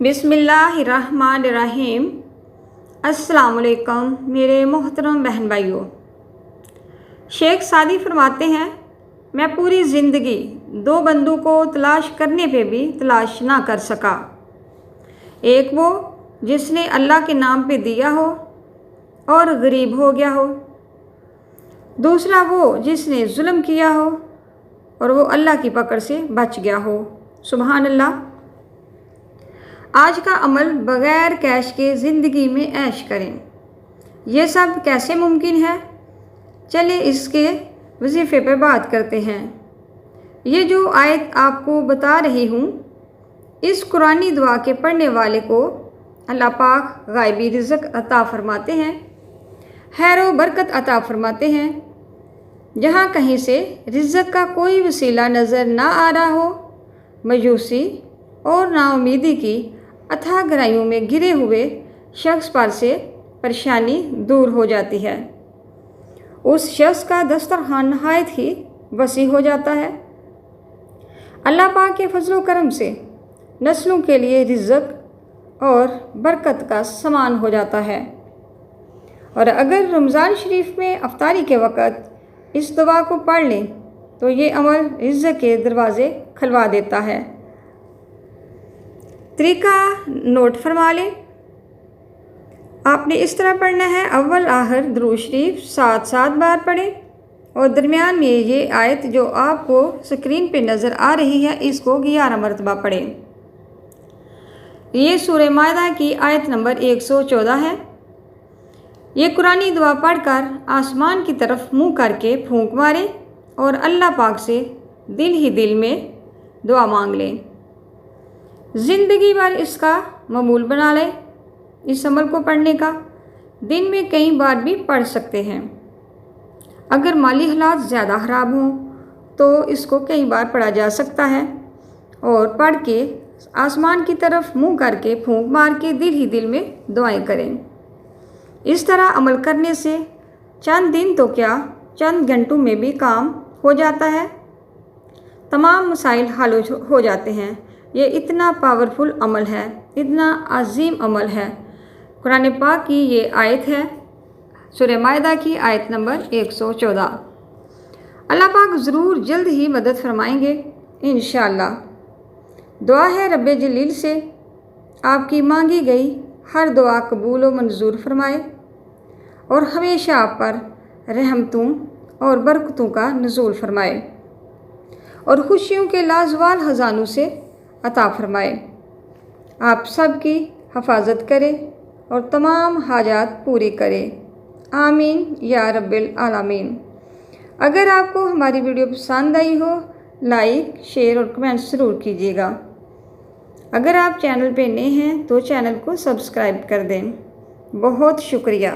बिस्मिल्लाहिर्रहमानिर्रहीम। अस्सलामुअलैकुम मेरे मोहतरम बहन भाइयों। शेख सादी फरमाते हैं, मैं पूरी ज़िंदगी दो बंदों को तलाश करने पे भी तलाश ना कर सका। एक वो जिसने अल्लाह के नाम पे दिया हो और गरीब हो गया हो, दूसरा वो जिसने जुल्म किया हो और वो अल्लाह की पकड़ से बच गया हो। सुभान अल्लाह। आज का अमल बग़ैर कैश के ज़िंदगी में ऐश करें, ये सब कैसे मुमकिन है? चलिए इसके वजीफ़े पर बात करते हैं। ये जो आयत आपको बता रही हूँ, इस कुरानी दुआ के पढ़ने वाले को अल्लाह पाक गायबी रिज़्क़ अता फ़रमाते हैं, खैर व बरकत अता फ़रमाते हैं। जहाँ कहीं से रिज़्क़ का कोई वसीला नज़र ना आ रहा हो, मायूसी और नाउमीदी की अथाह गहराइयों में गिरे हुए शख्स पर से परेशानी दूर हो जाती है। उस शख्स का दस्तरखान नहायत ही वसी हो जाता है। अल्लाह पाक के फजलो करम से नस्लों के लिए रिज़्क़ और बरकत का सामान हो जाता है। और अगर रमज़ान शरीफ में अफ्तारी के वक़्त इस दुआ को पढ़ लें तो ये अमल रिज़्क़ के दरवाज़े खुलवा देता है। तरीका नोट फरमा लें। आपने इस तरह पढ़ना है, अव्वल आखिर दुरूद शरीफ 7 बार पढ़ें और दरमियान में ये आयत जो आपको स्क्रीन पे नज़र आ रही है इसको 11 मरतबा पढ़ें। ये सूरह माइदा की आयत नंबर 114 है। ये कुरानी दुआ पढ़कर आसमान की तरफ मुँह करके फूंक मारें और अल्लाह पाक से दिल ही दिल में दुआ मांग लें। ज़िंदगी भर इसका मामूल बना लें। इस अमल को पढ़ने का दिन में कई बार भी पढ़ सकते हैं। अगर माली हालात ज़्यादा ख़राब हों तो इसको कई बार पढ़ा जा सकता है और पढ़ के आसमान की तरफ मुंह करके फूंक मार के दिल ही दिल में दुआएं करें। इस तरह अमल करने से चंद दिन तो क्या चंद घंटों में भी काम हो जाता है। तमाम मसाइल हल हो जाते हैं। ये इतना पावरफुल अमल है, इतना अजीम अमल है। कुरान पाक की ये आयत है, सूरह माइदा की आयत नंबर 114। अल्लाह पाक ज़रूर जल्द ही मदद फरमाएंगे इंशाअल्लाह। दुआ है रब्बे जलील से आपकी मांगी गई हर दुआ कबूल व मंजूर फरमाए और हमेशा आप पर रहमतों और बरकतों का नुज़ूल फरमाए और खुशियों के लाजवाल ख़ज़ानों से अता फरमाए। आप सब की हिफाजत करे और तमाम हाजात पूरी करे। आमीन या रब्बिल आलमीन। अगर आपको हमारी वीडियो पसंद आई हो, लाइक शेयर और कमेंट ज़रूर कीजिएगा। अगर आप चैनल पे नए हैं तो चैनल को सब्सक्राइब कर दें। बहुत शुक्रिया।